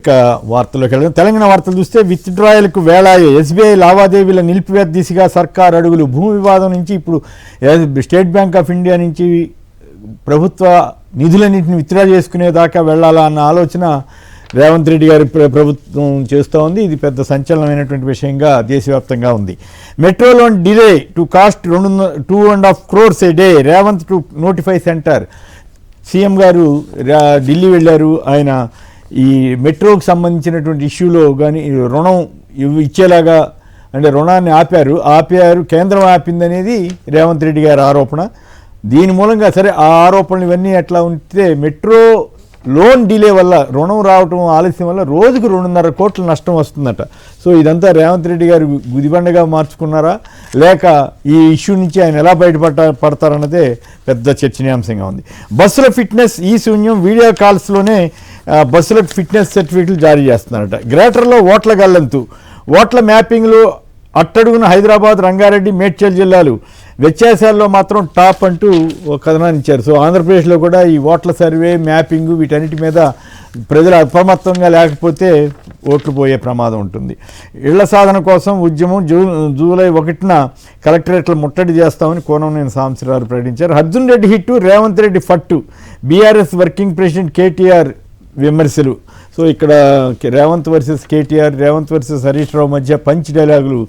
ఇక వార్తల్లోకి వెళ్దాం. తెలంగాణ వార్తలు చూస్తే విత్డ్రాయల్కు వేళాయే ఎస్బీఐ లావాదేవీల నిలిపివేత దిశగా సర్కార్ అడుగులు. భూమి వివాదం నుంచి ఇప్పుడు స్టేట్ బ్యాంక్ ఆఫ్ ఇండియా నుంచి ప్రభుత్వ నిధులన్నింటిని విత్డ్రా చేసుకునేదాకా వెళ్లాలా అన్న ఆలోచన రేవంత్ రెడ్డి గారి ప్రభుత్వం చేస్తూ ఉంది. ఇది పెద్ద సంచలనమైనటువంటి విషయంగా దేశవ్యాప్తంగా ఉంది. Metro loan delay to cost 2.5 crores a day. Revanth to notify centre. CM గారు ఢిల్లీ వెళ్ళారు. ఆయన ఈ మెట్రోకి సంబంధించినటువంటి ఇష్యూలో కానీ రుణం ఇచ్చేలాగా అంటే రుణాన్ని ఆపారు కేంద్రం ఆపిందనేది రేవంత్ రెడ్డి గారి ఆరోపణ. దీని మూలంగా సరే ఆ ఆరోపణలు ఇవన్నీ ఎట్లా ఉంటే మెట్రో లోన్ డిలే వల్ల రుణం రావటం ఆలస్యం వల్ల రోజుకు 2.5 కోట్ల నష్టం వస్తుందట. సో ఇదంతా రేవంత్ రెడ్డి గారు గుదిబండగా మార్చుకున్నారా లేక ఈ ఇష్యూ నుంచి ఆయన ఎలా బయటపడతారన్నదే పెద్ద చర్చనీయాంశంగా ఉంది. బస్సుల ఫిట్నెస్ ఈ శూన్యం. వీడియో కాల్స్లోనే బస్సులకు ఫిట్నెస్ సర్టిఫికెట్లు జారీ చేస్తున్నారట. గ్రేటర్లో ఓట్ల గల్లంతు. ఓట్ల మ్యాపింగ్లు అట్టడుగున హైదరాబాద్, రంగారెడ్డి, మేడ్చల్ జిల్లాలు. వ్యత్యాసాల్లో మాత్రం టాప్ అంటూ ఒక కథనాన్ని ఇచ్చారు. సో ఆంధ్రప్రదేశ్లో కూడా ఈ ఓట్ల సర్వే, మ్యాపింగ్ వీటన్నిటి మీద ప్రజలు అప్రమత్తంగా లేకపోతే ఓట్లు పోయే ప్రమాదం ఉంటుంది. ఇళ్ల సాధన కోసం ఉద్యమం. జూలై 1న కలెక్టరేట్లు ముట్టడి చేస్తామని కోనంనేని సాంబశివరావు ప్రకటించారు. అర్జున్ రెడ్డి హిట్టు, రేవంత్ రెడ్డి ఫట్టు. బీఆర్ఎస్ వర్కింగ్ ప్రెసిడెంట్ కేటీఆర్ విమర్శలు. సో ఇక్కడ రేవంత్ వర్సెస్ కేటీఆర్, రేవంత్ వర్సెస్ హరీష్ రావు మధ్య పంచ్ డైలాగులు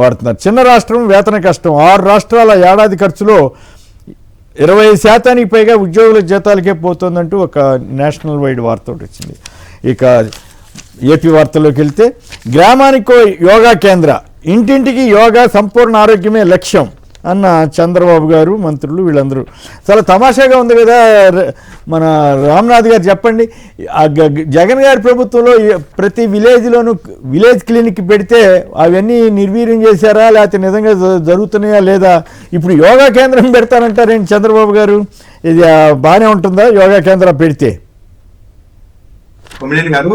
వాడుతున్నారు. చిన్న రాష్ట్రం, వేతన కష్టం. 6 రాష్ట్రాల ఏడాది ఖర్చులో 20% పైగా ఉద్యోగుల జీతాలకే పోతుందంటూ ఒక నేషనల్ వైడ్ వార్త ఒకటి వచ్చింది. ఇక ఏపీ వార్తల్లోకి వెళ్తే గ్రామానికో యోగా కేంద్ర. ఇంటింటికి యోగా, సంపూర్ణ ఆరోగ్యమే లక్ష్యం అన్న చంద్రబాబు గారు, మంత్రులు వీళ్ళందరూ. చాలా తమాషాగా ఉంది కదా. మన రామ్నాథ్ గారు చెప్పండి, జగన్ గారి ప్రభుత్వంలో ప్రతి విలేజ్లోనూ విలేజ్ క్లినిక్ పెడితే అవన్నీ నిర్వీర్యం చేశారా లేకపోతే నిజంగా జరుగుతున్నాయా లేదా? ఇప్పుడు యోగా కేంద్రం పెడతారంటారేంటి చంద్రబాబు గారు? ఇది బాగానే ఉంటుందా యోగా కేంద్రం పెడితే? గారు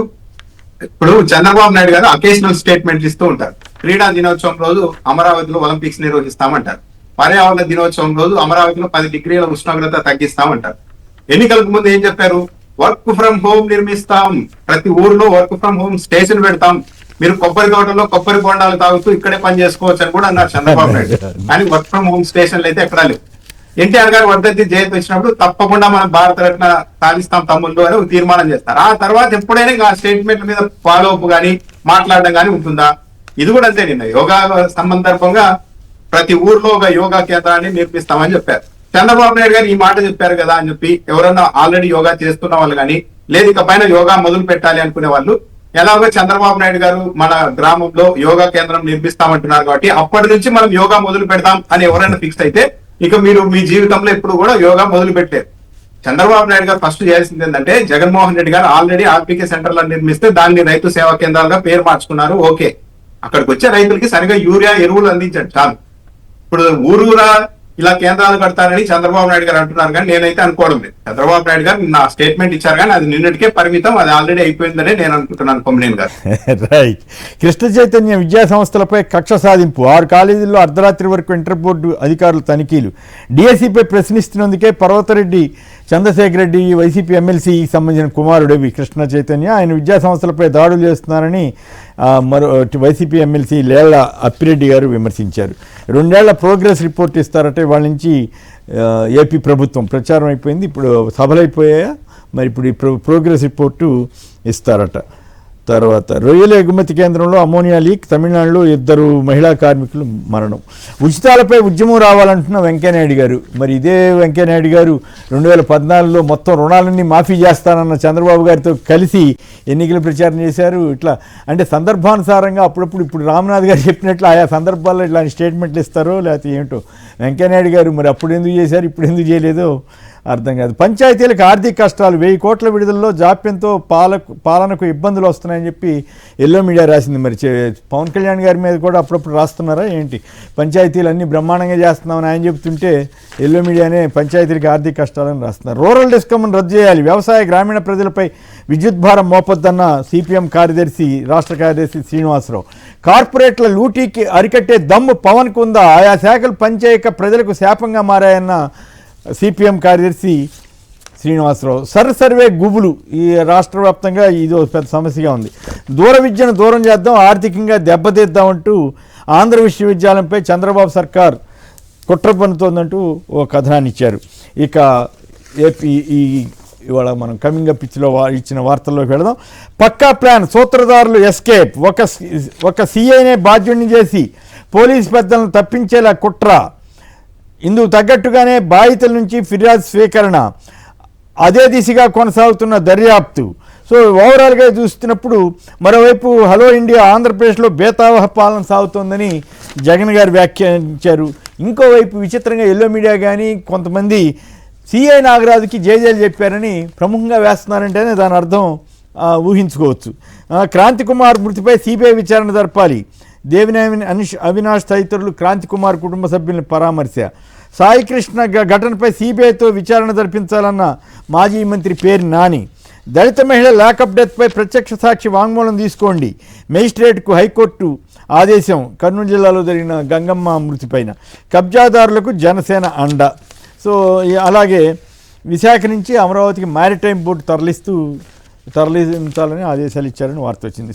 ఇప్పుడు చంద్రబాబు నాయుడు గారు అకేషనల్ స్టేట్మెంట్ ఇస్తూ ఉంటారు. క్రీడా దినోత్సవం రోజు అమరావతిలో ఒలింపిక్స్ నిర్వహిస్తామంటారు. పర్యావరణ దినోత్సవం రోజు అమరావతిలో 10 డిగ్రీల ఉష్ణోగ్రత తగ్గిస్తామంటారు. ఎన్నికలకు ముందు ఏం చెప్పారు? వర్క్ ఫ్రం హోమ్ నిర్మిస్తాం, ప్రతి ఊర్లో వర్క్ ఫ్రం హోమ్ స్టేషన్ పెడతాం, మీరు కొబ్బరి తోటలో కొబ్బరి బొండాలు తాగుతూ ఇక్కడే పని చేసుకోవచ్చు అని కూడా అన్నారు చంద్రబాబు నాయుడు. కానీ వర్క్ ఫ్రం హోమ్ స్టేషన్లు అయితే ఎక్కడా లేవు. ఎన్టీఆర్ గారు వర్ధంతి జయంతి వచ్చినప్పుడు తప్పకుండా మనం భారత రత్న సాధిస్తాం తమ్ముళ్ళు అని తీర్మానం చేస్తారు. ఆ తర్వాత ఎప్పుడైనా ఆ స్టేట్మెంట్ల మీద ఫాలో అప్ కానీ మాట్లాడడం కానీ ఉంటుందా? ఇది కూడా అంతే. నిన్న యోగా సందర్భంగా ప్రతి ఊర్లో ఒక యోగా కేంద్రాన్ని నిర్మిస్తామని చెప్పారు. చంద్రబాబు నాయుడు గారు ఈ మాట చెప్పారు కదా అని చెప్పి ఎవరన్నా ఆల్రెడీ యోగా చేస్తున్న వాళ్ళు కానీ లేదు ఇక పైన యోగా మొదలు పెట్టాలి అనుకునే వాళ్ళు ఎలాగో చంద్రబాబు నాయుడు గారు మన గ్రామంలో యోగా కేంద్రం నిర్మిస్తామంటున్నారు కాబట్టి అప్పటి నుంచి మనం యోగా మొదలు పెడతాం అని ఎవరైనా ఫిక్స్ అయితే ఇక మీరు మీ జీవితంలో ఎప్పుడు కూడా యోగా మొదలు పెట్టలేరు. చంద్రబాబు నాయుడు గారు ఫస్ట్ చేయాల్సింది ఏంటంటే జగన్మోహన్ రెడ్డి గారు ఆల్రెడీ ఆర్పీకే సెంటర్లను నిర్మిస్తే దాన్ని రైతు సేవా కేంద్రాలుగా పేరు మార్చుకున్నారు. ఓకే, అక్కడికి వచ్చే రైతులకి సరిగా యూరియా ఎరువులు అందించండి చాలు. ఇప్పుడు ఊరూరా ఇలా కేంద్రాలు కడతారని చంద్రబాబు నాయుడు గారు అంటున్నారు కానీ నేనైతే అనుకోవడం లేదు. చంద్రబాబు నాయుడు గారు నా స్టేట్మెంట్ ఇచ్చారు కానీ అది నిన్నటికే పరిమితం, అది ఆల్రెడీ అయిపోయిందని నేను అనుకుంటున్నాను. కొమ్మినేని గారు రైట్. కృష్ణ చైతన్య విద్యా సంస్థలపై కక్ష సాధింపు. 6 కాలేజీల్లో అర్ధరాత్రి వరకు ఇంటర్ బోర్డు అధికారులు తనిఖీలు. డిఎస్సిపై ప్రశ్నిస్తున్నందుకే పర్వతరెడ్డి చంద్రశేఖర్ రెడ్డి వైసీపీ ఎమ్మెల్సీకి సంబంధించిన కుమారుడు కృష్ణ చైతన్య ఆయన విద్యా సంస్థలపై దాడులు చేస్తున్నారని మరో వైసీపీ ఎమ్మెల్సీ లేళ్ల అప్పిరెడ్డి గారు విమర్శించారు. 2 ఏళ్ల ప్రోగ్రెస్ రిపోర్ట్ ఇస్తారట. వాళ్ళ నుంచి ఏపీ ప్రభుత్వం ప్రచారం అయిపోయింది, ఇప్పుడు సభలైపోయాయా మరి ఇప్పుడు ఈ ప్రోగ్రెస్ రిపోర్టు ఇస్తారట. తర్వాత రొయ్యల ఎగుమతి కేంద్రంలో అమోనియా లీక్. తమిళనాడులో 2 మహిళా కార్మికులు మరణం. ఉచితాలపై ఉద్యమం రావాలంటున్న వెంకయ్యనాయుడు గారు. మరి ఇదే వెంకయ్యనాయుడు గారు 2014లో మొత్తం రుణాలన్నీ మాఫీ చేస్తానన్న చంద్రబాబు గారితో కలిసి ఎన్నికల ప్రచారం చేశారు. ఇట్లా అంటే సందర్భానుసారంగా అప్పుడప్పుడు ఇప్పుడు రామ్నాథ్ గారు చెప్పినట్లు ఆయా సందర్భాల్లో ఇట్లాంటి స్టేట్మెంట్లు ఇస్తారో లేకపోతే ఏమిటో. వెంకయ్యనాయుడు గారు మరి అప్పుడు ఎందుకు చేశారు ఇప్పుడు ఎందుకు చేయలేదో అర్థం కాదు. పంచాయతీలకు ఆర్థిక కష్టాలు. 1000 కోట్ల విడుదలలో జాప్యంతో పాలనకు ఇబ్బందులు వస్తున్నాయని చెప్పి ఎల్లో మీడియా రాసింది. మరి పవన్ కళ్యాణ్ గారి మీద కూడా అప్పుడప్పుడు రాస్తున్నారా ఏంటి? పంచాయతీలు అన్నీ బ్రహ్మాండంగా చేస్తున్నామని ఆయన చెప్తుంటే ఎల్లో మీడియానే పంచాయతీలకు ఆర్థిక కష్టాలని రాస్తున్నారు. రూరల్ డిస్కమ్ను రద్దు చేయాలి. వ్యవసాయ గ్రామీణ ప్రజలపై విద్యుత్ భారం మోపొద్దన్న సిపిఎం రాష్ట్ర కార్యదర్శి శ్రీనివాసరావు. కార్పొరేట్ల లూటీకి అరికట్టే దమ్ము పవన్కు ఉందా? ఆయా శాఖలు పనిచేయక ప్రజలకు శాపంగా మారాయన్న సిపిఎం కార్యదర్శి శ్రీనివాసరావు. సర్వే గుబులు ఈ రాష్ట్ర వ్యాప్తంగా ఇది ఒక పెద్ద సమస్యగా ఉంది. దూర విద్యను దూరం చేద్దాం, ఆర్థికంగా దెబ్బతీద్దామంటూ ఆంధ్ర విశ్వవిద్యాలయంపై చంద్రబాబు సర్కార్ కుట్ర పన్నుతోందంటూ ఓ కథనాన్ని ఇచ్చారు. ఇక ఇవాళ మనం కమింగ్ అప్ ఇచ్చిన వార్తల్లోకి వెళదాం. పక్కా ప్లాన్, సూత్రధారులు ఎస్కేప్, ఒక సీఐనే బాధ్యుడిని చేసి పోలీసు పెద్దలను తప్పించేలా కుట్ర, ఇందుకు తగ్గట్టుగానే బాధితుల నుంచి ఫిర్యాదు స్వీకరణ, అదే దిశగా కొనసాగుతున్న దర్యాప్తు. సో ఓవరాల్గా చూస్తున్నప్పుడు మరోవైపు హలో ఇండియా ఆంధ్రప్రదేశ్లో బేతావహ పాలన సాగుతోందని జగన్ గారు వ్యాఖ్యానించారు. ఇంకోవైపు విచిత్రంగా ఎల్లో మీడియా కానీ కొంతమంది సిఐ నాగరాజుకి జేజేలు చెప్పారని ప్రముఖంగా వేస్తున్నారంటేనే దాని అర్థం ఊహించుకోవచ్చు. క్రాంతి కుమార్ మృతిపై సిబిఐ విచారణ జరపాలి, దేవినేని అవినాష్ తదితరులు క్రాంతి కుమార్ కుటుంబ సభ్యులను పరామర్శ. సాయికృష్ణ ఘటనపై సిబిఐతో విచారణ జరిపించాలన్న మాజీ మంత్రి పేరు నాని. దళిత మహిళ లాకప్ డెత్పై ప్రత్యక్ష సాక్షి వాంగ్మూలం తీసుకోండి, మేజిస్ట్రేట్కు హైకోర్టు ఆదేశం. కర్నూలు జిల్లాలో జరిగిన గంగమ్మ మృతిపైన కబ్జాదారులకు జనసేన అండ. సో అలాగే విశాఖ నుంచి అమరావతికి మ్యారిటైమ్ బోర్డు తరలించాలని ఆదేశాలు ఇచ్చారని వార్త వచ్చింది.